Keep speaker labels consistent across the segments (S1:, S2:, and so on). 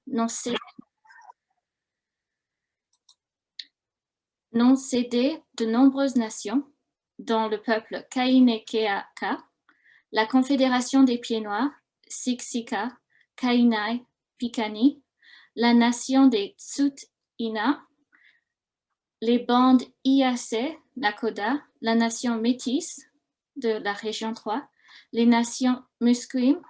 S1: n'ont cédé de nombreuses nations, dont le peuple Kainai-Keaka, la Confédération des Pieds Noirs, Siksika, Kainai, Pikani, la nation des Tsuut-ina, les bandes Iase, Nakoda, la nation métisse de la région 3, les nations Musqueam,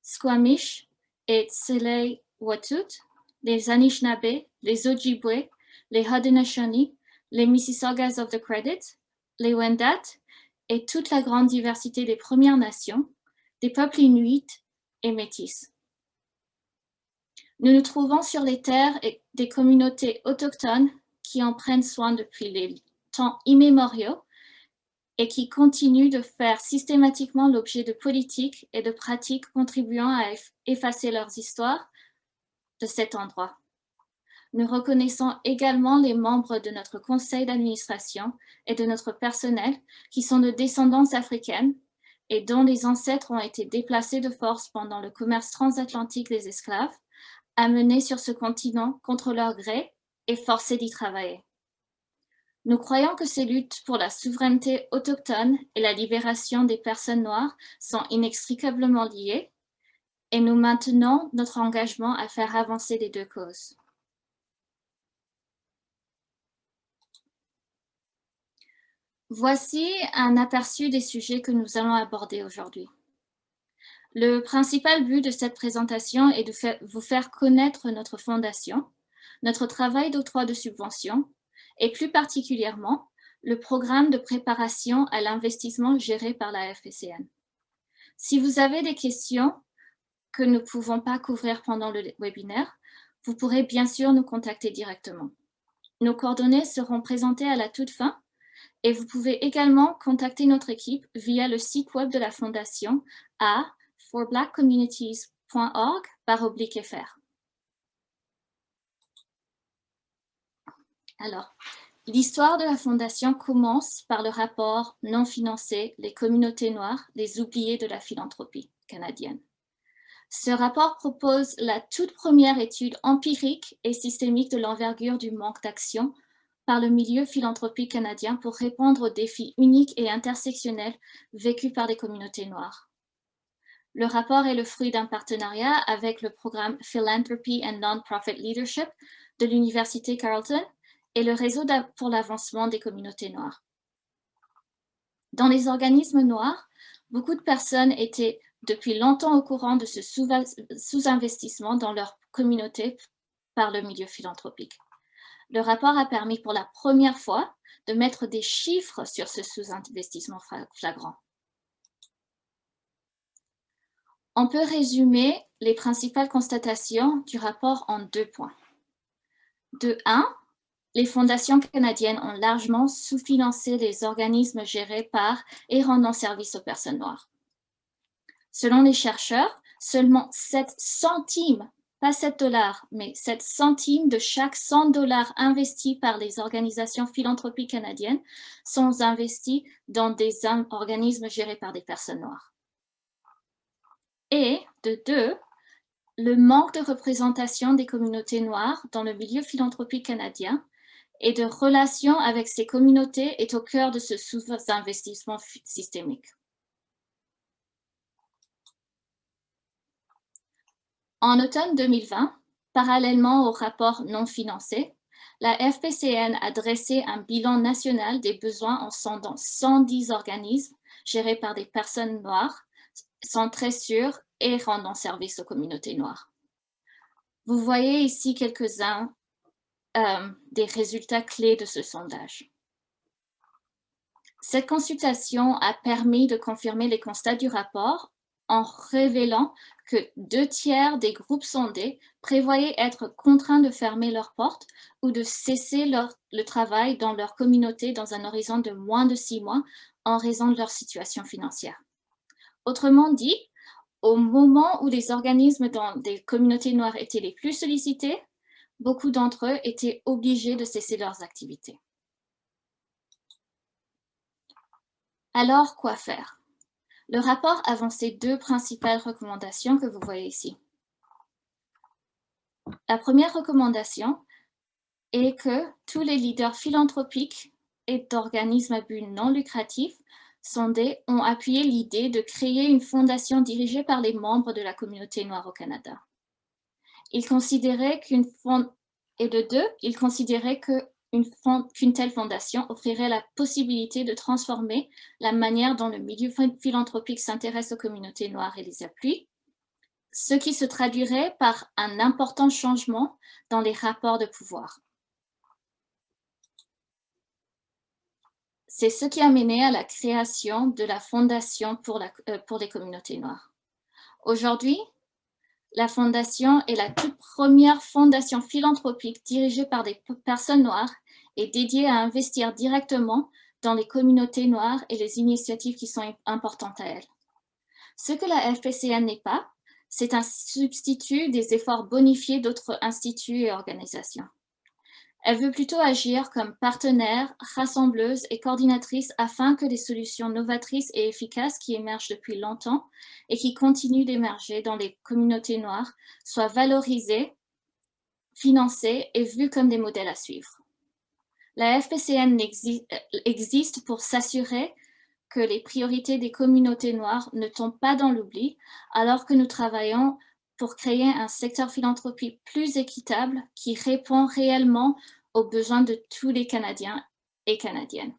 S1: Squamish et Tsleil-Waututh, les Anishinaabe, les Ojibwe, les Haudenosaunee, les Mississaugas of the Credit, les Wendat et toute la grande diversité des Premières Nations, des peuples inuits et métis. Nous nous trouvons sur les terres des communautés autochtones qui en prennent soin depuis les temps immémoriaux et qui continuent de faire systématiquement l'objet de politiques et de pratiques contribuant à effacer leurs histoires de cet endroit. Nous reconnaissons également les membres de notre conseil d'administration et de notre personnel qui sont de descendance africaine et dont les ancêtres ont été déplacés de force pendant le commerce transatlantique des esclaves, amenés sur ce continent contre leur gré et forcés d'y travailler. Nous croyons que ces luttes pour la souveraineté autochtone et la libération des personnes noires sont inextricablement liées et nous maintenons notre engagement à faire avancer les deux causes. Voici un aperçu des sujets que nous allons aborder aujourd'hui. Le principal but de cette présentation est de vous faire connaître notre fondation, notre travail d'octroi de subventions et plus particulièrement le programme de préparation à l'investissement géré par la FPCN. Si vous avez des questions que nous ne pouvons pas couvrir pendant le webinaire, vous pourrez bien sûr nous contacter directement. Nos coordonnées seront présentées à la toute fin et vous pouvez également contacter notre équipe via le site web de la Fondation à forblackcommunities.org/fr. Alors, l'histoire de la Fondation commence par le rapport non financé « Les communautés noires, les oubliés de la philanthropie canadienne ». Ce rapport propose la toute première étude empirique et systémique de l'envergure du manque d'action par le milieu philanthropique canadien pour répondre aux défis uniques et intersectionnels vécus par les communautés noires. Le rapport est le fruit d'un partenariat avec le programme Philanthropy and Non-Profit Leadership de l'Université Carleton et le réseau pour l'avancement des communautés noires. Dans les organismes noirs, beaucoup de personnes étaient depuis longtemps au courant de ce sous-investissement dans leur communauté par le milieu philanthropique. Le rapport a permis pour la première fois de mettre des chiffres sur ce sous-investissement flagrant. On peut résumer les principales constatations du rapport en 2 points. De 1, les fondations canadiennes ont largement sous-financé les organismes gérés par et rendant service aux personnes noires. Selon les chercheurs, seulement 7 centimes, pas 7 $, mais 7 centimes de chaque 100 $ investis par les organisations philanthropiques canadiennes sont investis dans des organismes gérés par des personnes noires. Et de 2, le manque de représentation des communautés noires dans le milieu philanthropique canadien et de relations avec ces communautés est au cœur de ce sous-investissement systémique. En automne 2020, parallèlement au rapport non financé, la FPCN a dressé un bilan national des besoins en sondant 110 organismes gérés par des personnes noires, centrés sur et rendant service aux communautés noires. Vous voyez ici quelques-uns des résultats clés de ce sondage. Cette consultation a permis de confirmer les constats du rapport en révélant que 2/3 des groupes sondés prévoyaient être contraints de fermer leurs portes ou de cesser le travail dans leur communauté dans un horizon de moins de 6 mois en raison de leur situation financière. Autrement dit, au moment où les organismes dans des communautés noires étaient les plus sollicités, beaucoup d'entre eux étaient obligés de cesser leurs activités. Alors, quoi faire? Le rapport avançait 2 principales recommandations que vous voyez ici. La première recommandation est que tous les leaders philanthropiques et d'organismes à but non lucratif sondés ont appuyé l'idée de créer une fondation dirigée par les membres de la communauté noire au Canada. Ils considéraient et de deux, ils considéraient qu'une telle fondation offrirait la possibilité de transformer la manière dont le milieu philanthropique s'intéresse aux communautés noires et les appuie, ce qui se traduirait par un important changement dans les rapports de pouvoir. C'est ce qui a mené à la création de la Fondation pour les communautés noires. Aujourd'hui, la Fondation est la toute première fondation philanthropique dirigée par des personnes noires et dédiée à investir directement dans les communautés noires et les initiatives qui sont importantes à elles. Ce que la FPCN n'est pas, c'est un substitut des efforts bonifiés d'autres instituts et organisations. Elle veut plutôt agir comme partenaire, rassembleuse et coordinatrice afin que des solutions novatrices et efficaces qui émergent depuis longtemps et qui continuent d'émerger dans les communautés noires soient valorisées, financées et vues comme des modèles à suivre. La FPCN existe pour s'assurer que les priorités des communautés noires ne tombent pas dans l'oubli, alors que nous travaillons pour créer un secteur philanthropique plus équitable qui répond réellement aux besoins de tous les Canadiens et Canadiennes.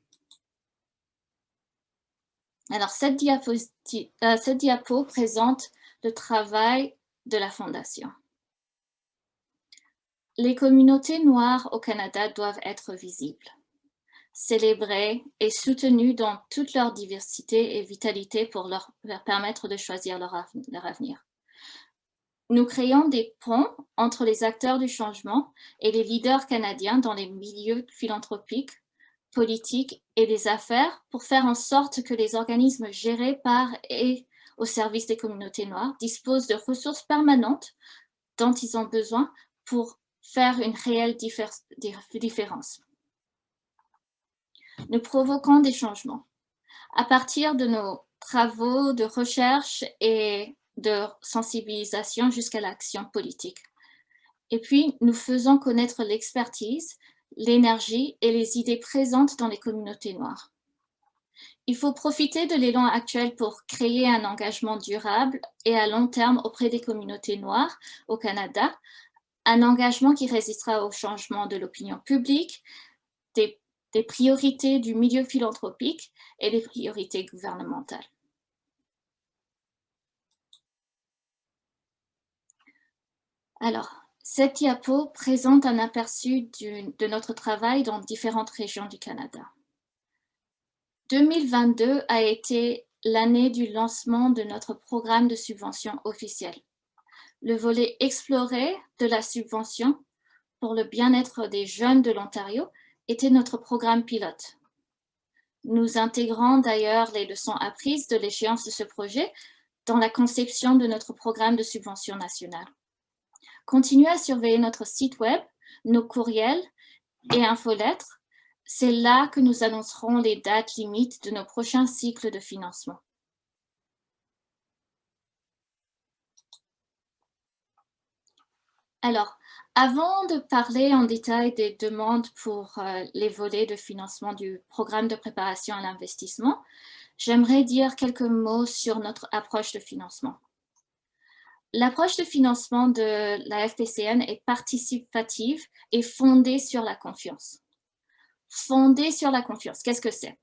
S1: Alors, cette diapo présente le travail de la Fondation. Les communautés noires au Canada doivent être visibles, célébrées et soutenues dans toute leur diversité et vitalité pour leur permettre de choisir leur avenir. Nous créons des ponts entre les acteurs du changement et les leaders canadiens dans les milieux philanthropiques, politiques et des affaires pour faire en sorte que les organismes gérés par et au service des communautés noires disposent de ressources permanentes dont ils ont besoin pour faire une réelle différence. Nous provoquons des changements. À partir de nos travaux de recherche et de sensibilisation jusqu'à l'action politique. Et puis, nous faisons connaître l'expertise, l'énergie et les idées présentes dans les communautés noires. Il faut profiter de l'élan actuel pour créer un engagement durable et à long terme auprès des communautés noires au Canada, un engagement qui résistera au changement de l'opinion publique, des priorités du milieu philanthropique et des priorités gouvernementales. Alors, cette diapo présente un aperçu de notre travail dans différentes régions du Canada. 2022 a été l'année du lancement de notre programme de subvention officiel. Le volet exploré de la subvention pour le bien-être des jeunes de l'Ontario était notre programme pilote. Nous intégrons d'ailleurs les leçons apprises de l'échéance de ce projet dans la conception de notre programme de subvention nationale. Continuez à surveiller notre site web, nos courriels et infolettres. C'est là que nous annoncerons les dates limites de nos prochains cycles de financement. Alors, avant de parler en détail des demandes pour les volets de financement du programme de préparation à l'investissement, j'aimerais dire quelques mots sur notre approche de financement. L'approche de financement de la FPCN est participative et fondée sur la confiance. Fondée sur la confiance, qu'est-ce que c'est?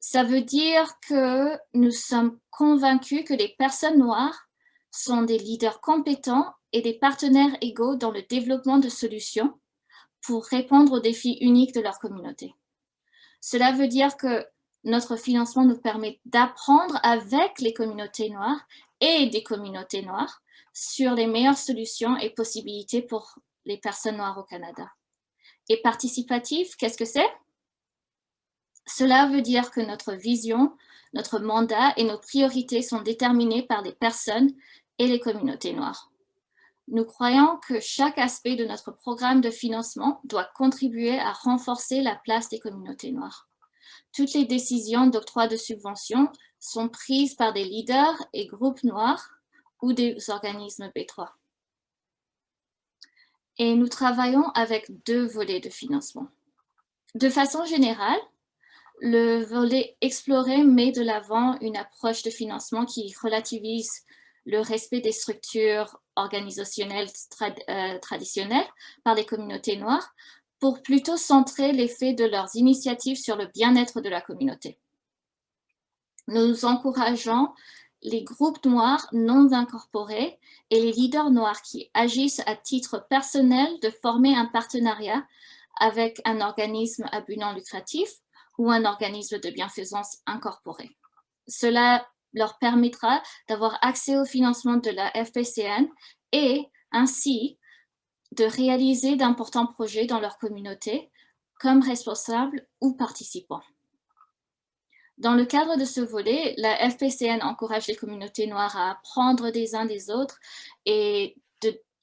S1: Ça veut dire que nous sommes convaincus que les personnes noires sont des leaders compétents et des partenaires égaux dans le développement de solutions pour répondre aux défis uniques de leur communauté. Cela veut dire que notre financement nous permet d'apprendre avec les communautés noires et des communautés noires sur les meilleures solutions et possibilités pour les personnes noires au Canada. Et participatif, qu'est-ce que c'est? Cela veut dire que notre vision, notre mandat et nos priorités sont déterminés par les personnes et les communautés noires. Nous croyons que chaque aspect de notre programme de financement doit contribuer à renforcer la place des communautés noires. Toutes les décisions d'octroi de subventions sont prises par des leaders et groupes noirs ou des organismes B3. et nous travaillons avec 2 volets de financement. De façon générale, le volet explorer met de l'avant une approche de financement qui relativise le respect des structures organisationnelles traditionnelles par les communautés noires pour plutôt centrer l'effet de leurs initiatives sur le bien-être de la communauté. Nous encourageons les groupes noirs non incorporés et les leaders noirs qui agissent à titre personnel de former un partenariat avec un organisme à but non lucratif ou un organisme de bienfaisance incorporé. Cela leur permettra d'avoir accès au financement de la FPCN et ainsi de réaliser d'importants projets dans leur communauté comme responsables ou participants. Dans le cadre de ce volet, la FPCN encourage les communautés noires à apprendre des uns des autres et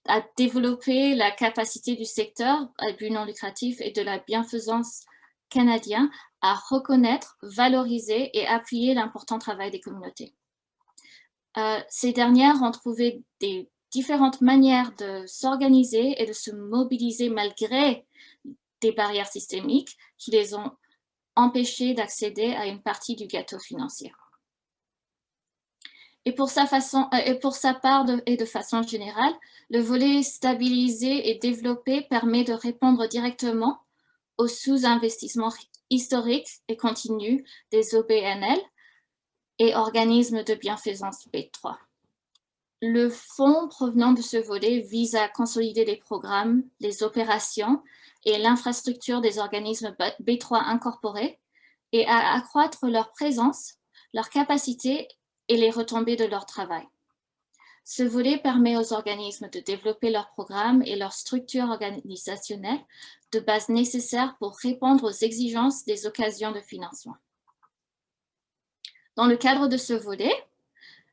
S1: à développer la capacité du secteur à but non lucratif et de la bienfaisance canadien à reconnaître, valoriser et appuyer l'important travail des communautés. Ces dernières ont trouvé des différentes manières de s'organiser et de se mobiliser malgré des barrières systémiques qui les ont empêchées d'accéder à une partie du gâteau financier. Et pour sa part et de façon générale, le volet stabilisé et développé permet de répondre directement aux sous-investissements historiques et continus des OBNL et organismes de bienfaisance B3. Le fonds provenant de ce volet vise à consolider les programmes, les opérations et l'infrastructure des organismes B3 incorporés et à accroître leur présence, leur capacité et les retombées de leur travail. Ce volet permet aux organismes de développer leurs programmes et leurs structures organisationnelles de base nécessaires pour répondre aux exigences des occasions de financement. Dans le cadre de ce volet,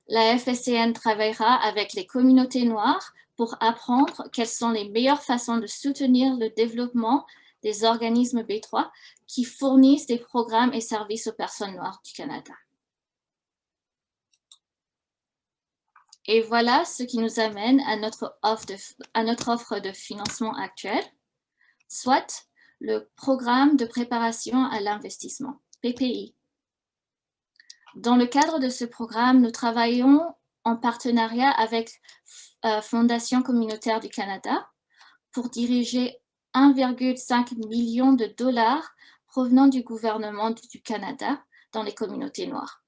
S1: la FSCN travaillera avec les communautés noires pour apprendre quelles sont les meilleures façons de soutenir le développement des organismes B3 qui fournissent des programmes et services aux personnes noires du Canada. Et voilà ce qui nous amène à notre offre de financement actuelle, soit le Programme de préparation à l'investissement, PPI. Dans le cadre de ce programme, nous travaillons en partenariat avec Fondation communautaire du Canada pour diriger 1,5 million de dollars provenant du gouvernement du Canada dans les communautés noires.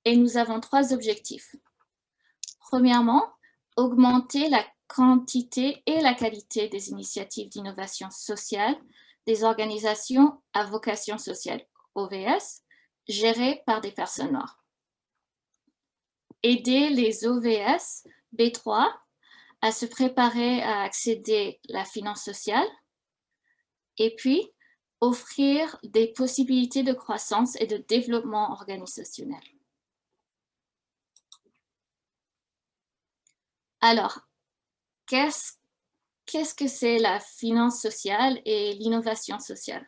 S1: Et nous avons 3 objectifs. Premièrement, augmenter la quantité et la qualité des initiatives d'innovation sociale des organisations à vocation sociale, OVS, gérées par des personnes noires. Aider les OVS B3 à se préparer à accéder à la finance sociale et puis offrir des possibilités de croissance et de développement organisationnel. Alors, qu'est-ce que c'est la finance sociale et l'innovation sociale?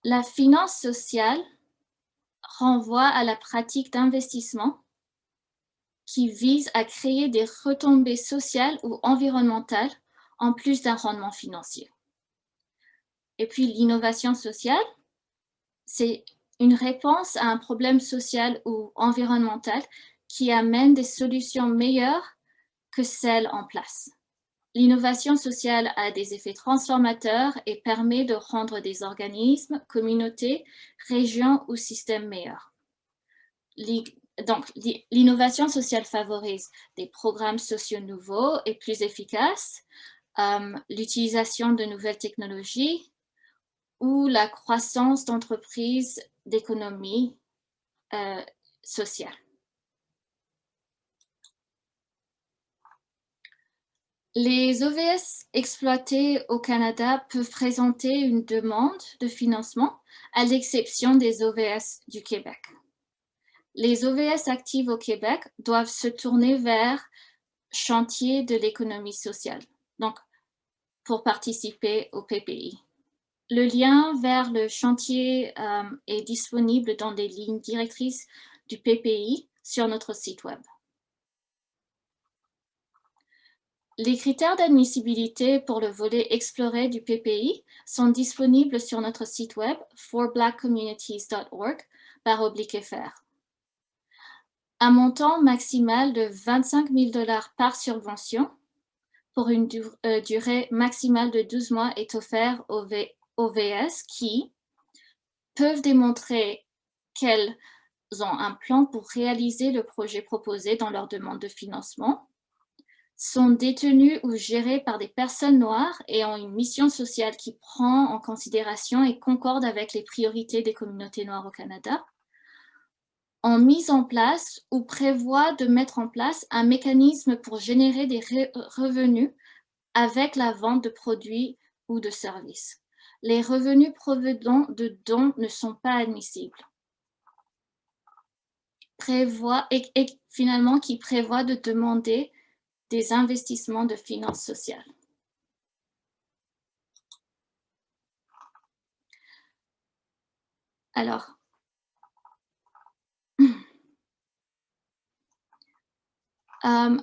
S1: La finance sociale renvoie à la pratique d'investissement qui vise à créer des retombées sociales ou environnementales en plus d'un rendement financier. Et puis l'innovation sociale, c'est une réponse à un problème social ou environnemental qui amène des solutions meilleures que celles en place. L'innovation sociale a des effets transformateurs et permet de rendre des organismes, communautés, régions ou systèmes meilleurs. Donc, l'innovation sociale favorise des programmes sociaux nouveaux et plus efficaces, l'utilisation de nouvelles technologies ou la croissance d'entreprises d'économie sociale. Les OVS exploités au Canada peuvent présenter une demande de financement, à l'exception des OVS du Québec. Les OVS actifs au Québec doivent se tourner vers chantier de l'économie sociale, donc pour participer au PPI. Le lien vers le chantier est disponible dans les lignes directrices du PPI sur notre site web. Les critères d'admissibilité pour le volet exploré du PPI sont disponibles sur notre site web forblackcommunities.org/fr. Un montant maximal de 25 000 $ par subvention pour une durée maximale de 12 mois est offert aux OVS qui peuvent démontrer qu'elles ont un plan pour réaliser le projet proposé dans leur demande de financement, sont détenues ou gérées par des personnes noires et ont une mission sociale qui prend en considération et concorde avec les priorités des communautés noires au Canada, ont mis en place ou prévoient de mettre en place un mécanisme pour générer des revenus avec la vente de produits ou de services. Les revenus provenant de dons ne sont pas admissibles. Finalement, qui prévoit de demander des investissements de finances sociales. Alors,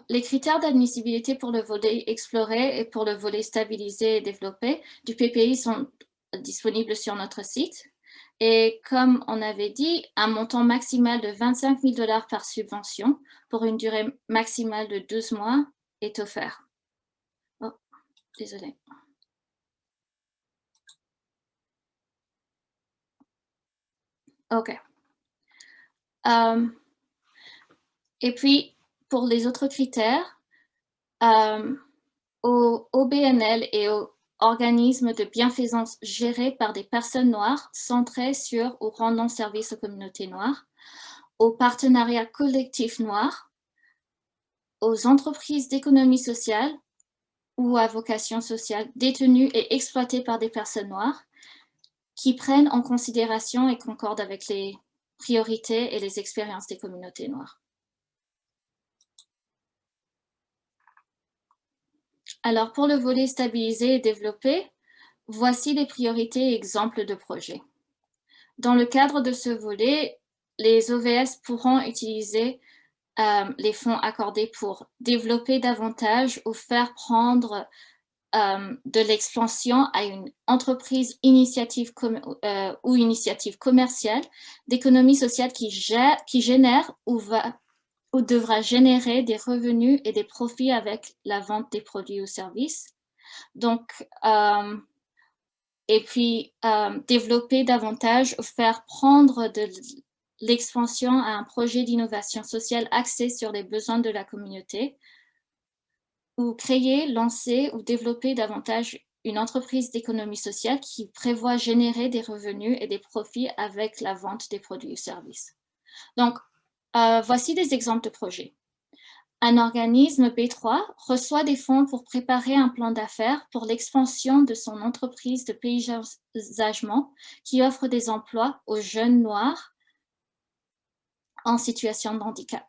S1: les critères d'admissibilité pour le volet exploré et pour le volet stabilisé et développé du PPI sont disponibles sur notre site. Et comme on avait dit, un montant maximal de 25 000 $ par subvention pour une durée maximale de 12 mois est offert. Oh, désolé. OK. Et puis, pour les autres critères, aux OBNL et aux organismes de bienfaisance gérés par des personnes noires centrés sur ou rendant service aux communautés noires, aux partenariats collectifs noirs, aux entreprises d'économie sociale ou à vocation sociale détenues et exploitées par des personnes noires qui prennent en considération et concordent avec les priorités et les expériences des communautés noires. Alors, pour le volet stabilisé et développé, voici les priorités et exemples de projets. Dans le cadre de ce volet, les OVS pourront utiliser les fonds accordés pour développer davantage ou faire prendre de l'expansion à une entreprise ou initiative commerciale d'économie sociale qui génère ou devra générer des revenus et des profits avec la vente des produits ou services. Donc, et puis développer davantage ou faire prendre de l'expansion à un projet d'innovation sociale axé sur les besoins de la communauté, ou créer, lancer ou développer davantage une entreprise d'économie sociale qui prévoit générer des revenus et des profits avec la vente des produits ou services. Donc, voici des exemples de projets. Un organisme B3 reçoit des fonds pour préparer un plan d'affaires pour l'expansion de son entreprise de paysagement qui offre des emplois aux jeunes noirs en situation de handicap.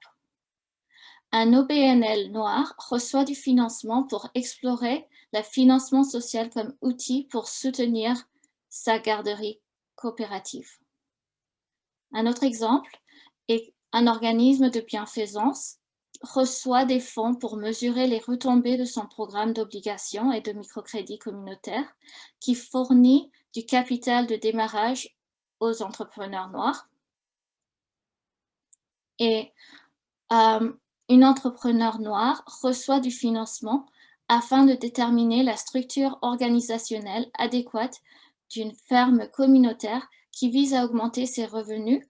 S1: Un OBNL noir reçoit du financement pour explorer le financement social comme outil pour soutenir sa garderie coopérative. Un autre exemple est un organisme de bienfaisance reçoit des fonds pour mesurer les retombées de son programme d'obligations et de microcrédit communautaire qui fournit du capital de démarrage aux entrepreneurs noirs. Et une entrepreneur noire reçoit du financement afin de déterminer la structure organisationnelle adéquate d'une ferme communautaire qui vise à augmenter ses revenus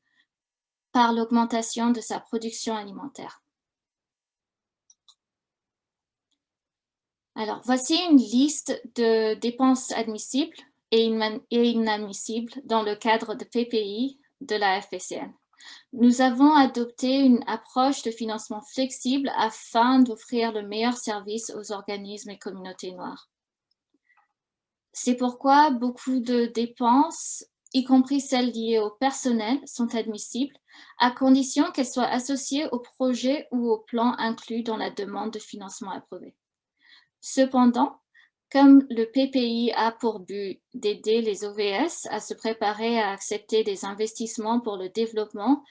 S1: par l'augmentation de sa production alimentaire. Alors, voici une liste de dépenses admissibles et inadmissibles dans le cadre de PPI de la FPCN. Nous avons adopté une approche de financement flexible afin d'offrir le meilleur service aux organismes et communautés noires. C'est pourquoi beaucoup de dépenses, y compris celles liées au personnel, sont admissibles, à condition qu'elles soient associées au projet ou au plan inclus dans la demande de financement approuvée. Cependant, comme le PPI a pour but d'aider les OVS à se préparer à accepter des investissements pour le développement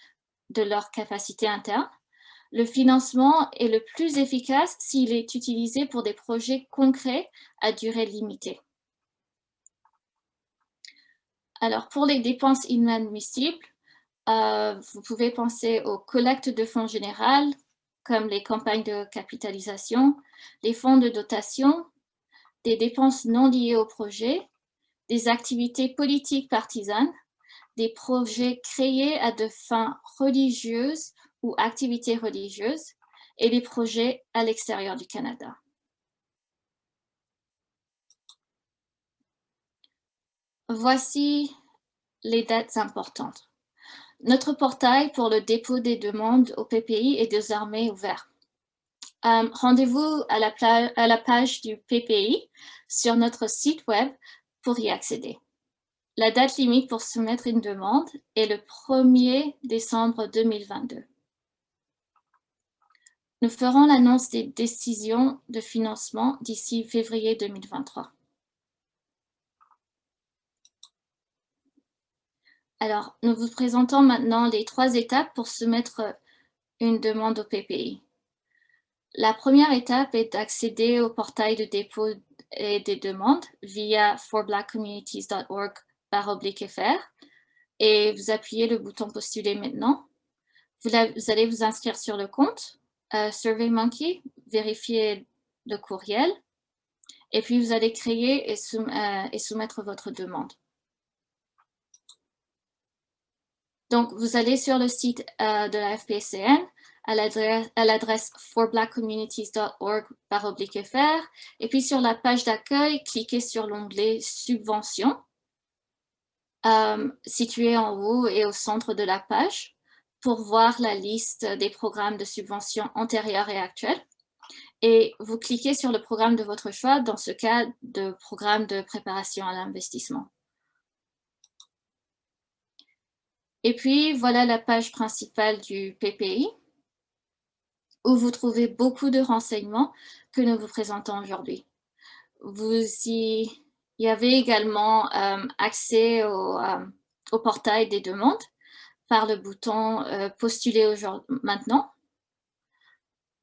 S1: de leur capacité interne, Le financement est le plus efficace s'il est utilisé pour des projets concrets à durée limitée. Alors, pour les dépenses inadmissibles, vous pouvez penser aux collectes de fonds générales, comme les campagnes de capitalisation, les fonds de dotation, des dépenses non liées au projet, des activités politiques partisanes, des projets créés à des fins religieuses ou activités religieuses, et des projets à l'extérieur du Canada. Voici les dates importantes. Notre portail pour le dépôt des demandes au PPI est désormais ouvert. Rendez-vous à la page du PPI sur notre site web pour y accéder. La date limite pour soumettre une demande est le 1er décembre 2022. Nous ferons l'annonce des décisions de financement d'ici février 2023. Alors, nous vous présentons maintenant les 3 étapes pour soumettre une demande au PPI. La première étape est d'accéder au portail de dépôt et des demandes via forblackcommunities.org/fr et vous appuyez le bouton postuler maintenant. Vous allez vous inscrire sur le compte SurveyMonkey, vérifier le courriel et puis vous allez créer et soumettre votre demande. Donc, vous allez sur le site de la FPCN à l'adresse forblackcommunities.org/fr et puis sur la page d'accueil, cliquez sur l'onglet Subventions situé en haut et au centre de la page pour voir la liste des programmes de subventions antérieurs et actuels. Et vous cliquez sur le programme de votre choix, dans ce cas, de programme de préparation à l'investissement. Et puis, voilà la page principale du PPI, où vous trouvez beaucoup de renseignements que nous vous présentons aujourd'hui. Vous y avez également accès au portail des demandes par le bouton « Postuler maintenant ».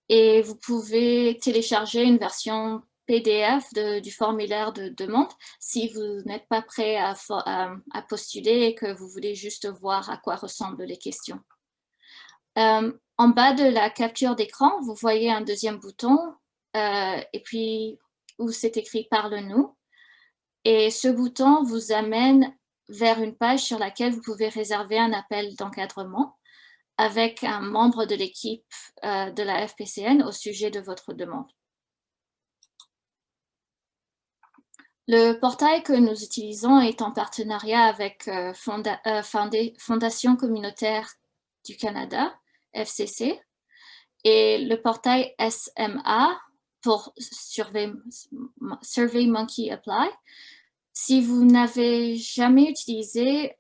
S1: Et vous pouvez télécharger une version PDF du formulaire de demande si vous n'êtes pas prêt à postuler et que vous voulez juste voir à quoi ressemblent les questions. En bas de la capture d'écran, vous voyez un deuxième bouton et puis où c'est écrit « Parle-nous ». Et ce bouton vous amène vers une page sur laquelle vous pouvez réserver un appel d'encadrement avec un membre de l'équipe de la FPCN au sujet de votre demande. Le portail que nous utilisons est en partenariat avec Fondation communautaire du Canada, FCC, et le portail SMA pour SurveyMonkey Apply. Si vous n'avez jamais utilisé,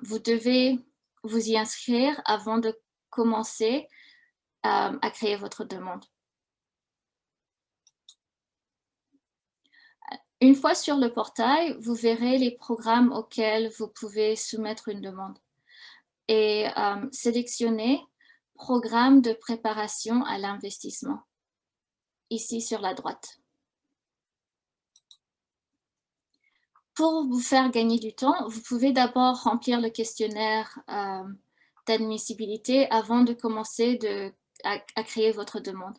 S1: vous devez vous y inscrire avant de commencer à créer votre demande. Une fois sur le portail, vous verrez les programmes auxquels vous pouvez soumettre une demande et sélectionnez « Programme de préparation à l'investissement » ici sur la droite. Pour vous faire gagner du temps, vous pouvez d'abord remplir le questionnaire d'admissibilité avant de commencer à créer votre demande.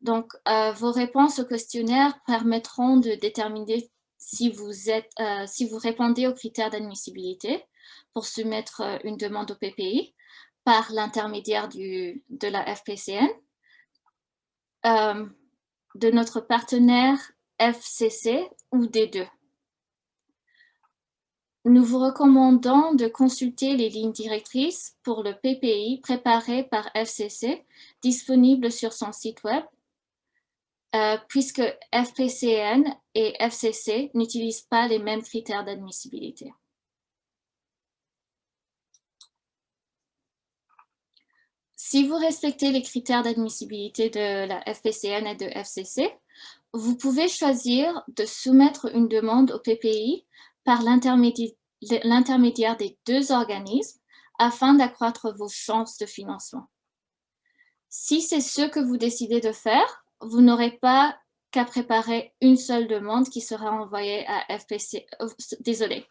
S1: Donc, vos réponses au questionnaire permettront de déterminer si vous répondez aux critères d'admissibilité pour soumettre une demande au PPI par l'intermédiaire de la FPCN, de notre partenaire FCC ou des deux. Nous vous recommandons de consulter les lignes directrices pour le PPI préparées par FCC, disponibles sur son site web, puisque FPCN et FCC n'utilisent pas les mêmes critères d'admissibilité. Si vous respectez les critères d'admissibilité de la FPCN et de FCC, vous pouvez choisir de soumettre une demande au PPI par l'intermédiaire des deux organismes afin d'accroître vos chances de financement. Si c'est ce que vous décidez de faire, vous n'aurez pas qu'à préparer une seule demande qui sera envoyée à FPC. Désolé,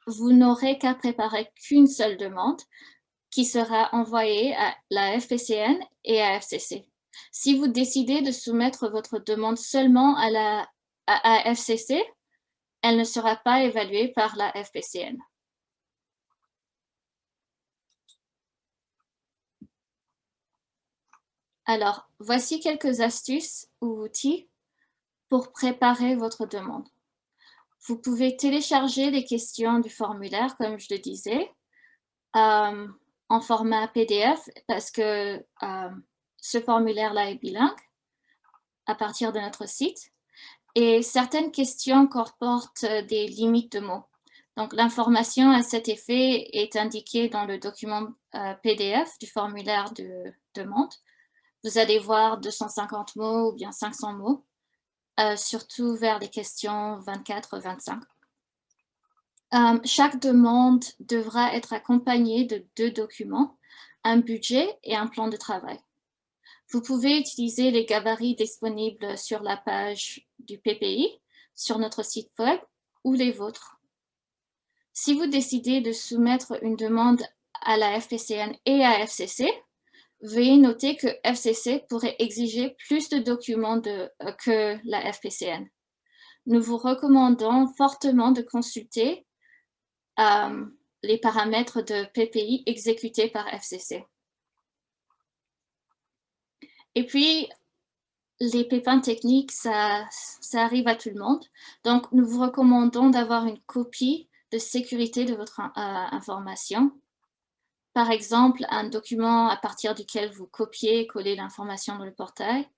S1: vous n'aurez qu'à préparer qu'une seule demande qui sera envoyée à la FPCN et à FCC. Si vous décidez de soumettre votre demande seulement à FCC, elle ne sera pas évaluée par la FPCN. Alors, voici quelques astuces ou outils pour préparer votre demande. Vous pouvez télécharger les questions du formulaire, comme je le disais, en format PDF parce que ce formulaire-là est bilingue à partir de notre site. Et certaines questions comportent des limites de mots. Donc, l'information à cet effet est indiquée dans le document PDF du formulaire de demande. Vous allez voir 250 mots ou bien 500 mots, surtout vers les questions 24-25. Chaque demande devra être accompagnée de 2 documents, un budget et un plan de travail. Vous pouvez utiliser les gabarits disponibles sur la page du PPI, sur notre site web ou les vôtres. Si vous décidez de soumettre une demande à la FPCN et à FCC, veuillez noter que FCC pourrait exiger plus de documents que la FPCN. Nous vous recommandons fortement de consulter les paramètres de PPI exécutés par FCC. Et puis, les pépins techniques, ça arrive à tout le monde. Donc, nous vous recommandons d'avoir une copie de sécurité de votre information. Par exemple, un document à partir duquel vous copiez et collez l'information dans le portail.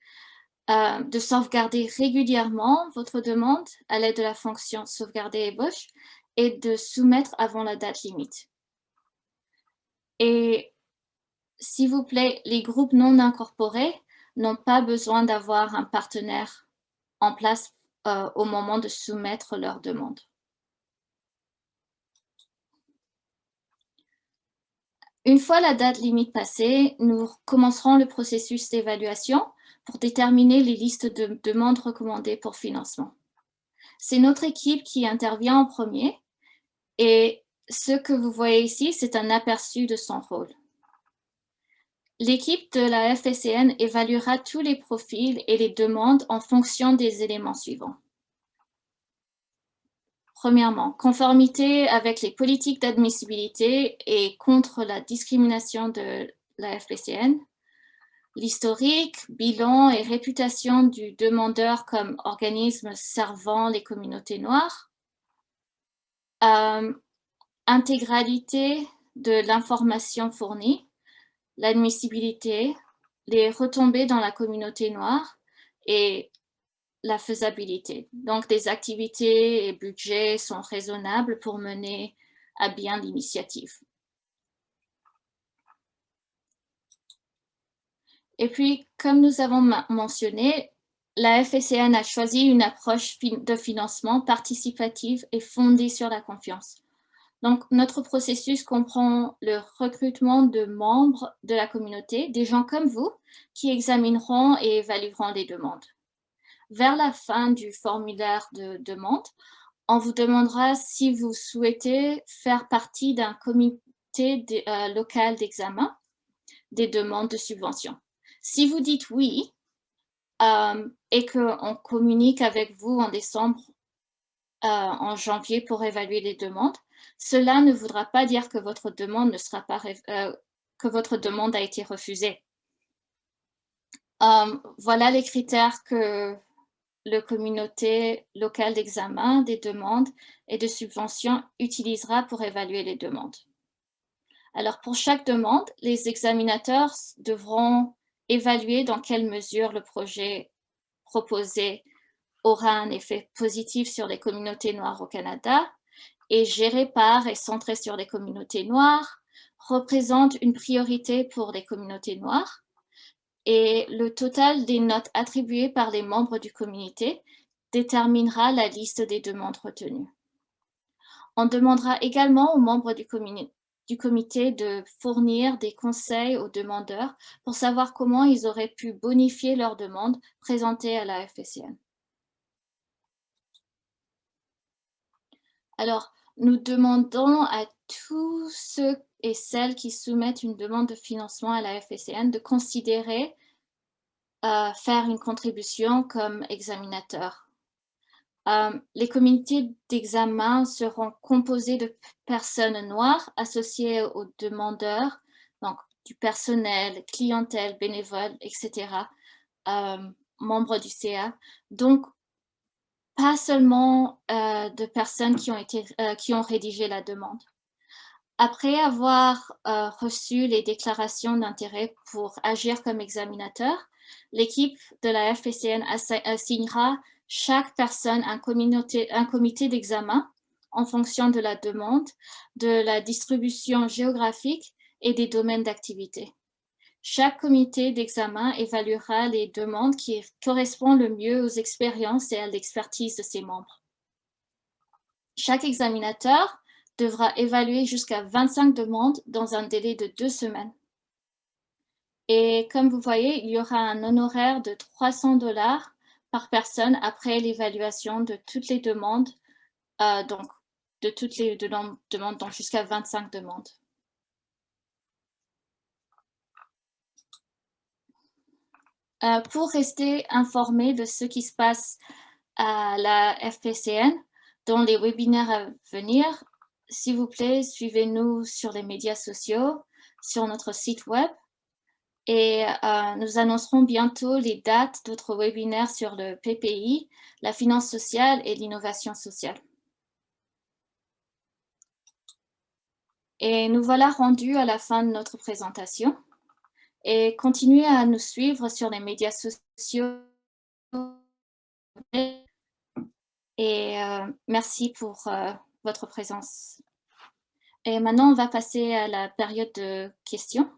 S1: De sauvegarder régulièrement votre demande à l'aide de la fonction sauvegarder ébauche et de soumettre avant la date limite. Et s'il vous plaît, les groupes non incorporés n'ont pas besoin d'avoir un partenaire en place au moment de soumettre leur demande. Une fois la date limite passée, nous commencerons le processus d'évaluation pour déterminer les listes de demandes recommandées pour financement. C'est notre équipe qui intervient en premier et ce que vous voyez ici, c'est un aperçu de son rôle. L'équipe de la FPCN évaluera tous les profils et les demandes en fonction des éléments suivants. Premièrement, conformité avec les politiques d'admissibilité et contre la discrimination de la FPCN. L'historique, bilan et réputation du demandeur comme organisme servant les communautés noires. Intégralité de l'information fournie, l'admissibilité, les retombées dans la communauté noire et la faisabilité. Donc, les activités et budgets sont raisonnables pour mener à bien l'initiative. Et puis, comme nous avons mentionné, la FPCN a choisi une approche de financement participative et fondée sur la confiance. Donc, notre processus comprend le recrutement de membres de la communauté, des gens comme vous, qui examineront et évalueront les demandes. Vers la fin du formulaire de demande, on vous demandera si vous souhaitez faire partie d'un comité local d'examen des demandes de subvention. Si vous dites oui et qu'on communique avec vous en décembre, en janvier pour évaluer les demandes, cela ne voudra pas dire que votre demande ne sera pas que votre demande a été refusée. Voilà les critères que le comité local d'examen des demandes et de subventions utilisera pour évaluer les demandes. Alors, pour chaque demande, les examinateurs devront évaluer dans quelle mesure le projet proposé aura un effet positif sur les communautés noires au Canada, est géré par et centré sur les communautés noires, représente une priorité pour les communautés noires, et le total des notes attribuées par les membres du comité déterminera la liste des demandes retenues. On demandera également aux membres du du comité de fournir des conseils aux demandeurs pour savoir comment ils auraient pu bonifier leurs demandes présentées à la FSCN. Alors, nous demandons à tous ceux et celles qui soumettent une demande de financement à la FSCN de considérer faire une contribution comme examinateur. Les comités d'examen seront composés de personnes noires associées aux demandeurs, donc du personnel, clientèle, bénévole, etc., membres du CA. Donc, pas seulement de personnes qui ont rédigé la demande. Après avoir reçu les déclarations d'intérêt pour agir comme examinateur, l'équipe de la FPCN assignera chaque personne un comité d'examen en fonction de la demande, de la distribution géographique et des domaines d'activité. Chaque comité d'examen évaluera les demandes qui correspondent le mieux aux expériences et à l'expertise de ses membres. Chaque examinateur devra évaluer jusqu'à 25 demandes dans un délai de 2 semaines. Et comme vous voyez, il y aura un honoraire de 300 $ par personne après l'évaluation de toutes les demandes, donc jusqu'à 25 demandes. Pour rester informé de ce qui se passe à la FPCN dans les webinaires à venir, s'il vous plaît, suivez-nous sur les médias sociaux, sur notre site web, et nous annoncerons bientôt les dates d'autres webinaires sur le PPI, la finance sociale et l'innovation sociale. Et nous voilà rendus à la fin de notre présentation. Et continuez à nous suivre sur les médias sociaux. Et merci pour votre présence. Et maintenant, on va passer à la période de questions.